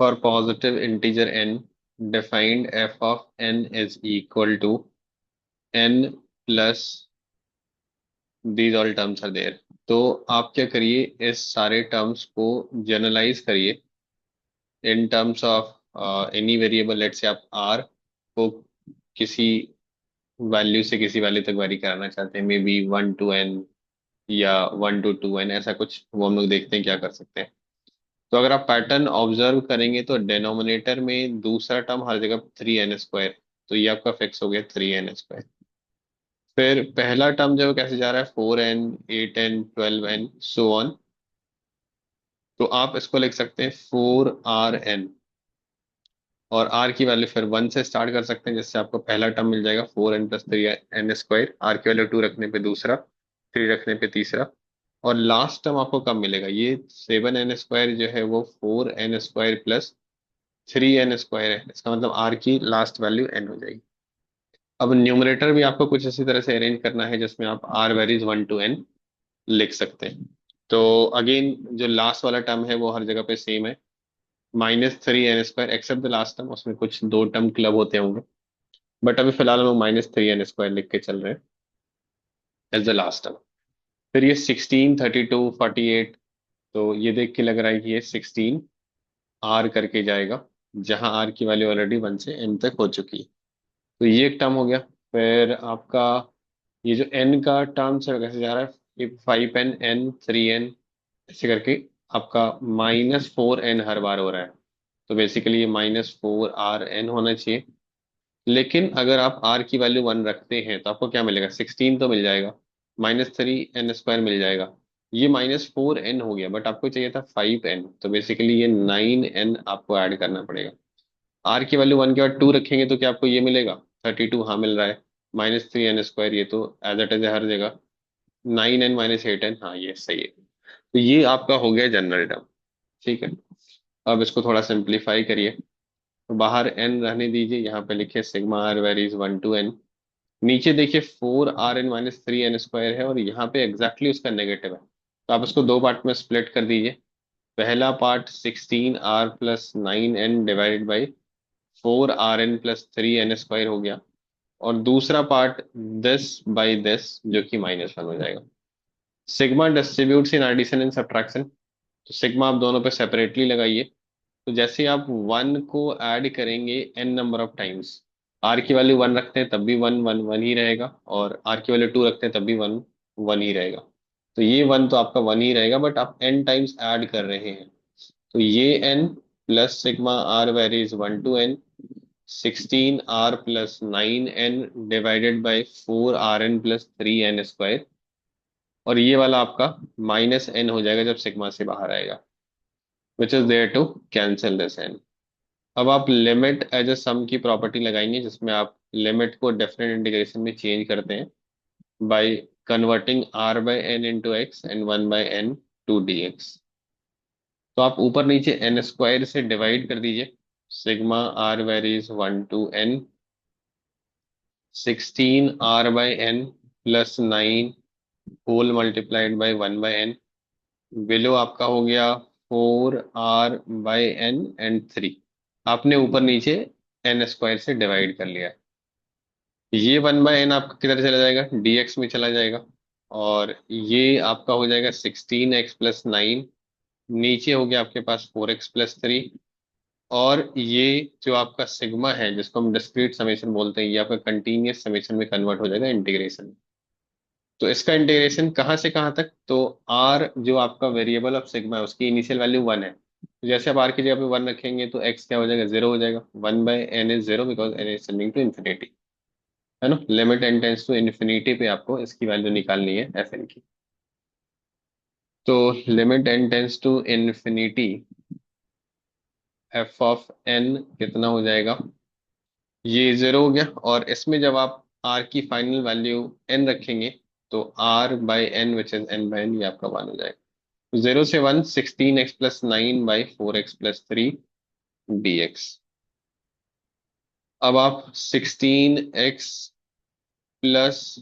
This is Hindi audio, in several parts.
For positive integer n, defined f of n is equal to n plus these all terms are there। तो आप क्या करिए, इस सारे टर्म्स को जनरलाइज करिए in terms of any variable. Let say आप r को किसी वैल्यू से किसी वैल्यू तक वेरी कराना चाहते हैं, मे बी 1 to n या 1 to 2n, ऐसा कुछ वो हम लोग देखते हैं क्या कर सकते हैं। तो अगर आप पैटर्न ऑब्जर्व करेंगे तो डिनोमिनेटर में दूसरा टर्म हर जगह 3n², तो ये आपका फिक्स हो गया 3n²। फिर पहला टर्म जो है वो कैसे जा रहा है, 4n 8n 12n so on. तो आप इसको लिख सकते हैं 4rn, और r की वैल्यू फिर 1 से स्टार्ट कर सकते हैं, जिससे आपको पहला टर्म मिल जाएगा 4n + 3n²। r की वैल्यू 2 रखने पे दूसरा, 3 रखने पे तीसरा। और लास्ट टर्म आपको कब मिलेगा, ये 7n² जो है वो 4n² + 3n² है। इसका मतलब r की लास्ट वैल्यू n हो जाएगी। अब न्यूमरेटर भी आपको कुछ इसी तरह से अरेंज करना है, जिसमें आप r वेरीज 1 to n लिख सकते हैं। तो अगेन जो लास्ट वाला टर्म है वो हर जगह पे सेम है, -3n² accept the last term, उसमें कुछ दो टर्म क्लब होते होंगे। बट अभी फिलहाल हम लोग -3n² लिख के चल रहे हैं एज द लास्ट टर्म। फिर ये 16 32 48, तो ये देख के लग रहा है कि ये 16 r करके जाएगा, जहां r की वैल्यू ऑलरेडी 1 से n तक हो चुकी है। तो ये एक टर्म हो गया। फिर आपका ये जो n का टर्म से कैसे जा रहा है, 5n n 3n ऐसे करके आपका -4n हर बार हो रहा है। तो बेसिकली ये -4rn होना चाहिए। लेकिन अगर आप r की वैल्यू 1 रखते हैं तो आपको क्या मिलेगा, 16 तो मिल जाएगा, -3n² मिल जाएगा। ये -4n हो गया, बट आपको चाहिए था 5n, तो बेसिकली ये 9n आपको ऐड करना पड़ेगा। r की वैल्यू 1 के बाद 2 रखेंगे तो क्या आपको ये मिलेगा, 32, हाँ मिल रहा है। -3n² ये तो एज इट इज है हर जगह। 9n - 8n, हाँ ये सही है। तो ये आपका हो गया जनरल टर्म। ठीक है, अब इसको थोड़ा सिंप्लीफाई करिए। तो बाहर n रहने दीजिए, यहाँ पे लिखिए sigma r varies 1 to n। नीचे देखिए 4rn - 3n² है, और यहाँ पे एग्जैक्टली उसका नेगेटिव है। तो आप इसको दो पार्ट में स्प्लिट कर दीजिए। पहला part 16r + 9n divided by 4rn + 3n² हो गया। और दूसरा पार्ट this/this जो कि -1 हो जाएगा। Sigma distributes in addition and subtraction, तो सिग्मा आप दोनों पे सेपरेटली लगाइए। तो जैसे आप 1 को ऐड करेंगे n number of times, r की वैल्यू 1 रखते हैं तब भी 1 1 1 ही रहेगा, और r की वैल्यू 2 रखते हैं तब भी 1 1 ही रहेगा। तो ये 1 तो आपका 1 ही रहेगा, बट आप n टाइम्स ऐड कर रहे हैं। तो ये n plus sigma r varies 1 to n, 16r + 9n divided by 4rn + 3n²। और ये वाला आपका -n हो जाएगा जब सिग्मा से बाहर आएगा, which is there to cancel this n। अब आप लिमिट एज अ सम की प्रॉपर्टी लगाएंगे, जिसमें आप लिमिट को डेफिनेट इंटीग्रेशन में चेंज करते हैं by converting r/n into x and 1/n to dx। तो आप ऊपर नीचे n² से डिवाइड कर दीजिए। Sigma r varies 1 to n, 16r/n + 9 whole multiplied by 1/n। Below आपका हो गया 4r/n एंड 3। आपने ऊपर नीचे n² से डिवाइड कर लिया। ये 1/n आपका किधर चला जाएगा, dx में चला जाएगा। और ये आपका हो जाएगा 16x + 9, नीचे हो गया आपके पास 4x + 3। और ये जो आपका सिग्मा है, जिसको हम डिस्क्रीट समेशन बोलते हैं, ये आपका कंटीन्यूअस समेशन में कन्वर्ट हो जाएगा इंटीग्रेशन। तो इसका इंटीग्रेशन कहाँ से कहाँ तक, तो r जो आपका वेरिएबल ऑफ सिग्मा है उसकी इनिशियल वैल्यू 1 है, तो जैसे आप r की जगह पे 1 रखेंगे तो x क्या हो जाएगा, 0 हो जाएगा। 1/n is 0 because n is tending to infinity, है ना। Limit n tends to infinity पे आपको इसकी वैल्यू निकालनी है fn की। तो limit n tends to infinity, f of n कितना हो जाएगा, ये 0 हो गया। और इसमें जब आप r की फाइनल वैल्यू n रखेंगे तो r/n विच इज n/n, ये आपका 1 हो जाएगा। 0 से 1, 16x + 9/4x + 3 dx। अब आप 16x +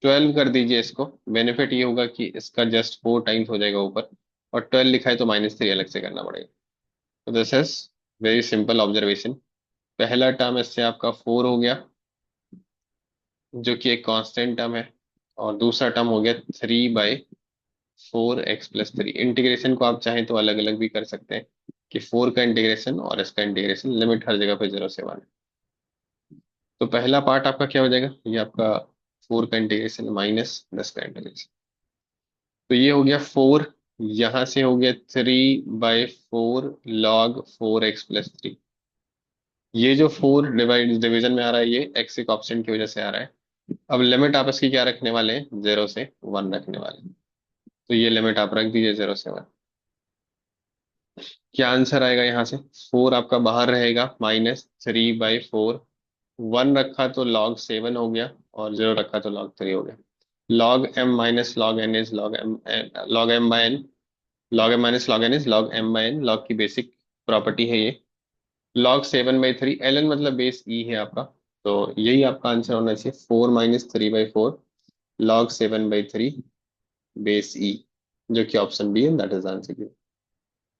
12 कर दीजिए इसको। बेनिफिट ये होगा कि इसका जस्ट 4 टाइम्स हो जाएगा ऊपर, और 12 लिखा है तो -3 अलग से करना पड़ेगा। तो this is very simple observation. पहला टर्म इससे आपका 4 हो गया, जो कि एक कांस्टेंट टर्म है, और दूसरा टर्म हो गया 3/4x+3। इंटीग्रेशन को आप चाहें तो अलग अलग भी कर सकते हैं, कि 4 का इंटीग्रेशन और इसका इंटीग्रेशन, लिमिट हर जगह पे 0 से 1। तो पहला पार्ट आपका क्या हो जाएगा, ये आपका 4 का इंटीग्रेशन माइनस 10 का इंटीग्रेशन। तो ये हो गया 4, यहां से हो गया 3/4 log 4x+3। ये जो 4 डिवीजन में आ रहा है, ये एक्स एक ऑप्शन की वजह से आ रहा है। अब लिमिट आप इसकी क्या रखने वाले हैं, 0 से 1 रखने वाले हैं। तो ये लिमिट आप रख दीजिए 0 से 1। क्या आंसर आएगा यहाँ से, 4 आपका बाहर रहेगा, -3/4। 1 रखा तो log 7 हो गया, और 0 रखा तो log 3 हो गया। log m minus log n is log m, log m by n। log m minus log n is log m by n, log की बेसिक प्रॉपर्टी है ये। log 7/3, ln मतलब बेस e है आपका। तो यही आपका आंसर होना चाहिए, 4 - 3/4 log 7/3 बेस ई, जो कि ऑप्शन बी है, दैट इज आंसर।